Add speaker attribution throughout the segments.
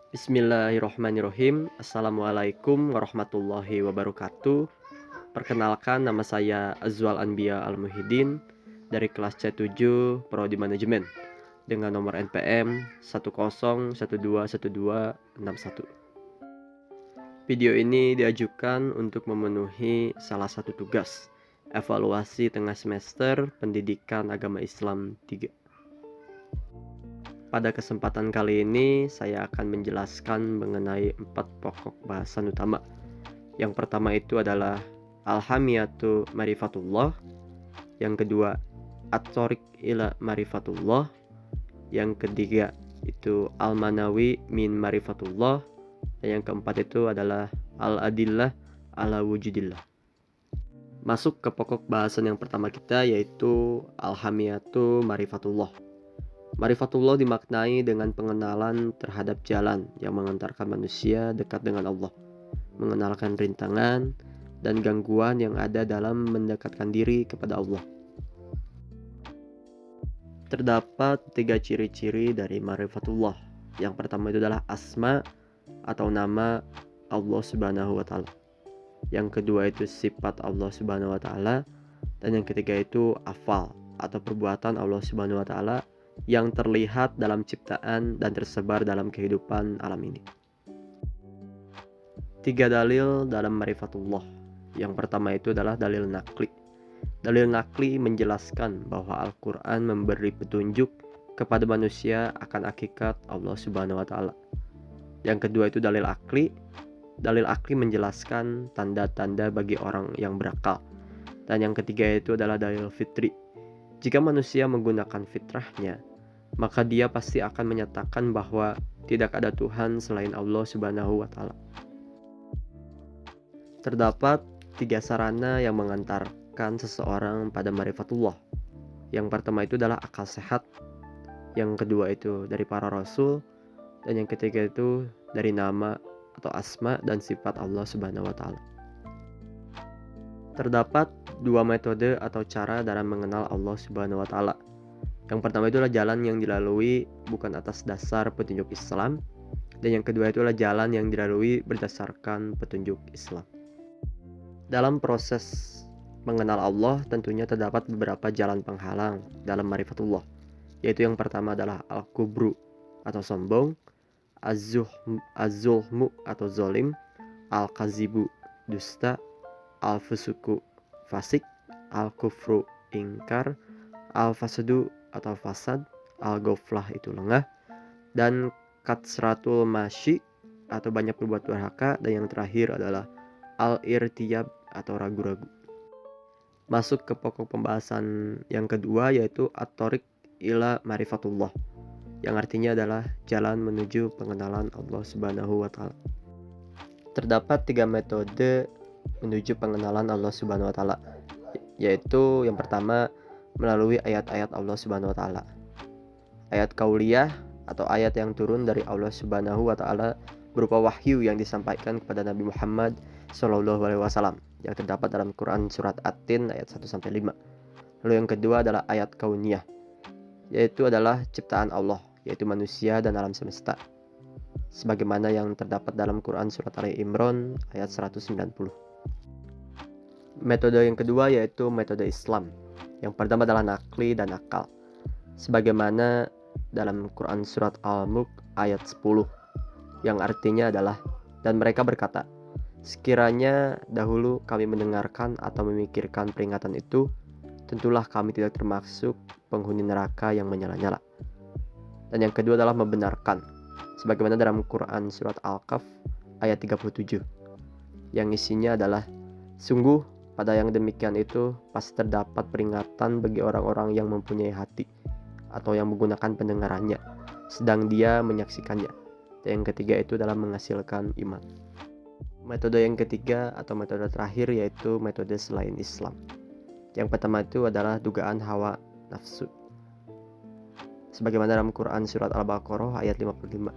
Speaker 1: Bismillahirrohmanirrohim. Assalamualaikum warahmatullahi wabarakatuh. Perkenalkan, nama saya Azwal Anbiya Al-Muhyiddin dari kelas C7 Prodi Manajemen dengan nomor NPM 10121261. Video ini diajukan untuk memenuhi salah satu tugas evaluasi tengah semester Pendidikan Agama Islam 3. Pada kesempatan kali ini saya akan menjelaskan mengenai 4 pokok bahasan utama. Yang pertama itu adalah Al-Hamiyatu Marifatullah. Yang kedua At-Thoriq ila Marifatullah. Yang ketiga itu Al-Manawi min Marifatullah. Dan yang keempat itu adalah Al-Adillah ala Wujudillah. Masuk ke pokok bahasan yang pertama kita, yaitu Al-Hamiyatu Marifatullah. Marifatullah dimaknai dengan pengenalan terhadap jalan yang mengantarkan manusia dekat dengan Allah, mengenalkan rintangan dan gangguan yang ada dalam mendekatkan diri kepada Allah. Terdapat 3 ciri-ciri dari Marifatullah. Yang pertama itu adalah asma atau nama Allah Subhanahu wa Ta'ala. Yang kedua itu sifat Allah Subhanahu wa Ta'ala, dan yang ketiga itu afal atau perbuatan Allah Subhanahu wa Ta'ala yang terlihat dalam ciptaan dan tersebar dalam kehidupan alam ini. 3 dalil dalam Marifatullah. Yang pertama itu adalah dalil nakli. Dalil nakli menjelaskan bahwa Al-Quran memberi petunjuk kepada manusia akan hakikat Allah Subhanahu wa Ta'ala. Yang kedua itu dalil akli. Dalil akli menjelaskan tanda-tanda bagi orang yang berakal. Dan yang ketiga itu adalah dalil fitri. Jika manusia menggunakan fitrahnya, maka dia pasti akan menyatakan bahwa tidak ada Tuhan selain Allah Subhanahu wa Ta'ala. Terdapat 3 sarana yang mengantarkan seseorang pada Marifatullah. Yang pertama itu adalah akal sehat, yang kedua itu dari para rasul, dan yang ketiga itu dari nama atau asma dan sifat Allah Subhanahu wa Ta'ala. Terdapat 2 metode atau cara dalam mengenal Allah Subhanahu wa Ta'ala. Yang pertama itu adalah jalan yang dilalui bukan atas dasar petunjuk Islam, dan yang kedua itu adalah jalan yang dilalui berdasarkan petunjuk Islam. Dalam proses mengenal Allah tentunya terdapat beberapa jalan penghalang dalam Marifatullah, yaitu yang pertama adalah Al-Kubru atau sombong, Az-Zulmu atau zolim, Al-Kazibu dusta, Al-Fusuku fasik, Al-Kufru ingkar, Al-Fasadu atau fasad, Al-Ghaflah itu lengah, dan Katsratul Masyi atau banyak berbuat durhaka, dan yang terakhir adalah Al-Irtiyab atau ragu-ragu. Masuk ke pokok pembahasan yang kedua, yaitu At-Thoriq ila Marifatullah, yang artinya adalah jalan menuju pengenalan Allah Subhanahu wa Ta'ala. Terdapat 3 metode menuju pengenalan Allah Subhanahu wa Ta'ala, yaitu yang pertama melalui ayat-ayat Allah Subhanahu wa Ta'ala. Ayat kauliyah atau ayat yang turun dari Allah Subhanahu wa Ta'ala berupa wahyu yang disampaikan kepada Nabi Muhammad SAW yang terdapat dalam Quran surat At-Tin ayat 1-5. Lalu yang kedua adalah ayat kauniyah, yaitu adalah ciptaan Allah, yaitu manusia dan alam semesta, sebagaimana yang terdapat dalam Quran surat Ali Imran ayat 190. Metode yang kedua yaitu metode Islam. Yang pertama adalah nakli dan akal, sebagaimana dalam Quran surat Al-Mulk ayat 10, yang artinya adalah, dan mereka berkata, sekiranya dahulu kami mendengarkan atau memikirkan peringatan itu, tentulah kami tidak termasuk penghuni neraka yang menyala-nyala. Dan yang kedua adalah membenarkan, sebagaimana dalam Quran surat Al-Kahf ayat 37, yang isinya adalah, sungguh pada yang demikian itu pasti terdapat peringatan bagi orang-orang yang mempunyai hati atau yang menggunakan pendengarannya sedang dia menyaksikannya. Dan yang ketiga itu adalah menghasilkan iman. Metode yang ketiga atau metode terakhir yaitu metode selain Islam. Yang pertama itu adalah dugaan hawa nafsu, sebagaimana dalam Quran surat Al-Baqarah ayat 55,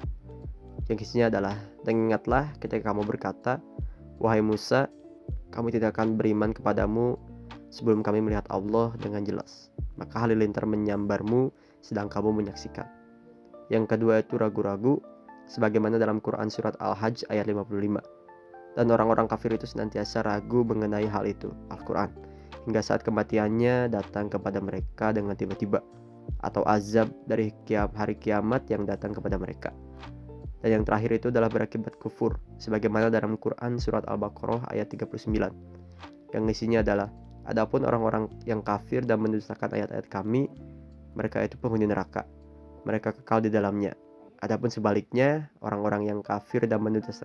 Speaker 1: yang isinya adalah, dan ingatlah ketika kamu berkata, wahai Musa, kami tidak akan beriman kepadamu sebelum kami melihat Allah dengan jelas, maka halilintar menyambarmu sedang kamu menyaksikan. Yang kedua itu ragu-ragu, sebagaimana dalam Quran surat Al-Hajj ayat 55. Dan orang-orang kafir itu senantiasa ragu mengenai hal itu, Al-Quran, hingga saat kematiannya datang kepada mereka dengan tiba-tiba, atau azab dari hari kiamat yang datang kepada mereka. Dan yang terakhir itu adalah berakibat kufur, sebagaimana dalam Quran surat Al-Baqarah ayat 39, yang isinya adalah, adapun orang-orang yang kafir dan mendustakan ayat-ayat kami, mereka itu penghuni neraka, mereka kekal di dalamnya. Adapun sebaliknya, orang-orang yang kafir dan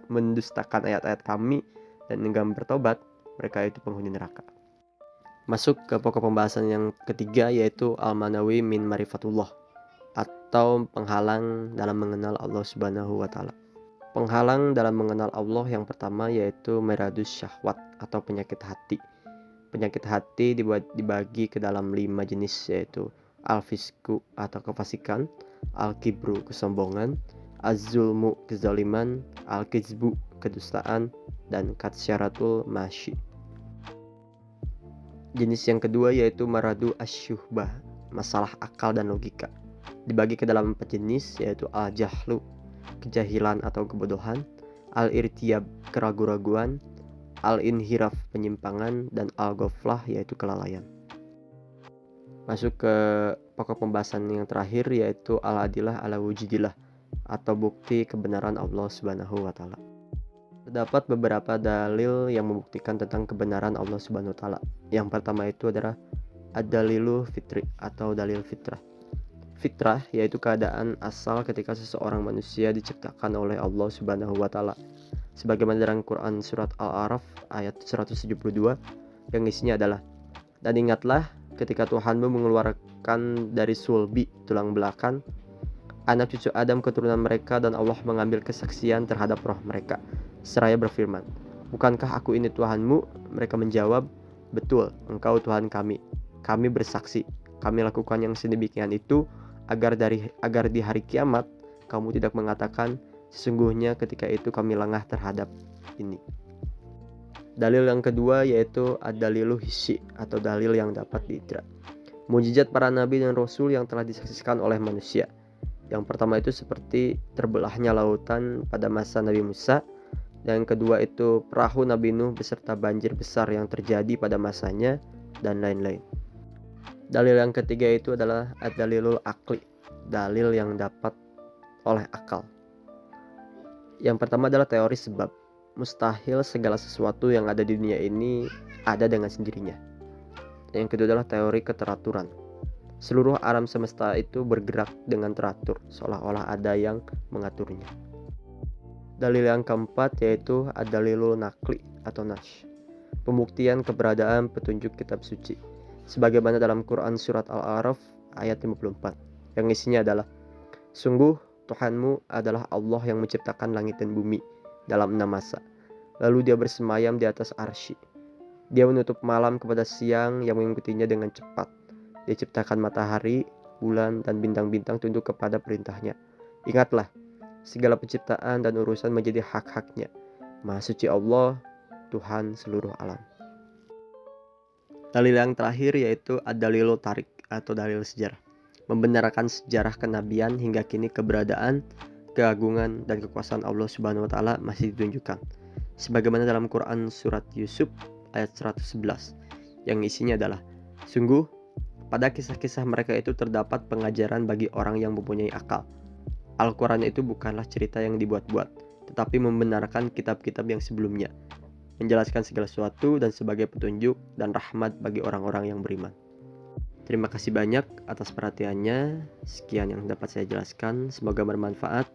Speaker 1: mendustakan ayat-ayat kami dan enggan bertobat, mereka itu penghuni neraka. Masuk ke pokok pembahasan yang ketiga, yaitu al-manawi min marifatullah, atau penghalang dalam mengenal Allah Subhanahu wa Ta'ala. Penghalang dalam mengenal Allah yang pertama yaitu meradus syahwat atau penyakit hati. Penyakit hati dibagi ke dalam 5 jenis, yaitu al-fisku atau kefasikan, al-kibru kesombongan, az-zulmu kezaliman, al-kizbu kedustaan, dan katsyaratul masyi. Jenis yang kedua yaitu maradu asyuhbah, masalah akal dan logika. Dibagi ke dalam 4 jenis, yaitu al-jahlu, kejahilan atau kebodohan, al-irtiyab, keraguan-raguan, al-inhiraf, penyimpangan, dan al-ghaflah, yaitu kelalaian. Masuk ke pokok pembahasan yang terakhir, yaitu al-adilah ala wujudillah, atau bukti kebenaran Allah Subhanahu wa Ta'ala. Terdapat beberapa dalil yang membuktikan tentang kebenaran Allah Subhanahu wa Ta'ala. Yang pertama itu adalah ad-dalilu fitri atau dalil fitrah. Fitrah yaitu keadaan asal ketika seseorang manusia diciptakan oleh Allah Subhanahu wa Ta'ala, sebagaimana dalam Quran surat Al-A'raf ayat 172, yang isinya adalah, dan ingatlah ketika Tuhanmu mengeluarkan dari sulbi, tulang belakang, anak cucu Adam keturunan mereka, dan Allah mengambil kesaksian terhadap roh mereka, seraya berfirman, bukankah aku ini Tuhanmu? Mereka menjawab, betul, engkau Tuhan kami. Kami bersaksi, kami lakukan yang sedemikian itu agar di hari kiamat kamu tidak mengatakan, sesungguhnya ketika itu kami lengah terhadap ini. Dalil yang kedua yaitu ad-dalilu hissi atau dalil yang dapat diindra. Mukjizat para nabi dan rasul yang telah disaksikan oleh manusia. Yang pertama itu seperti terbelahnya lautan pada masa Nabi Musa, dan yang kedua itu perahu Nabi Nuh beserta banjir besar yang terjadi pada masanya, dan lain-lain. Dalil yang ketiga itu adalah ad-dalilul akli, dalil yang dapat oleh akal. Yang pertama adalah teori sebab. Mustahil segala sesuatu yang ada di dunia ini ada dengan sendirinya. Yang kedua adalah teori keteraturan. Seluruh alam semesta itu bergerak dengan teratur, seolah-olah ada yang mengaturnya. Dalil yang keempat yaitu ad-dalilul nakli atau nash, pembuktian keberadaan petunjuk kitab suci, sebagaimana dalam Quran surat Al-A'raf ayat 54, yang isinya adalah, sungguh Tuhanmu adalah Allah yang menciptakan langit dan bumi dalam 6 masa, lalu dia bersemayam di atas arsy. Dia menutup malam kepada siang yang mengikutinya dengan cepat. Dia ciptakan matahari, bulan, dan bintang-bintang tunduk kepada perintahnya. Ingatlah, segala penciptaan dan urusan menjadi hak-haknya. Maha suci Allah, Tuhan seluruh alam. Dalil yang terakhir yaitu ad-dalilu tarik atau dalil sejarah, membenarkan sejarah kenabian hingga kini keberadaan, keagungan, dan kekuasaan Allah Subhanahu wa Ta'ala masih ditunjukkan, sebagaimana dalam Quran surat Yusuf ayat 111, yang isinya adalah, sungguh pada kisah-kisah mereka itu terdapat pengajaran bagi orang yang mempunyai akal. Al-Quran itu bukanlah cerita yang dibuat-buat, tetapi membenarkan kitab-kitab yang sebelumnya, menjelaskan segala sesuatu dan sebagai petunjuk dan rahmat bagi orang-orang yang beriman. Terima kasih banyak atas perhatiannya. Sekian yang dapat saya jelaskan, semoga bermanfaat.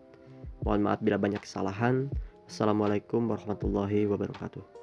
Speaker 1: Mohon maaf bila banyak kesalahan. Assalamualaikum warahmatullahi wabarakatuh.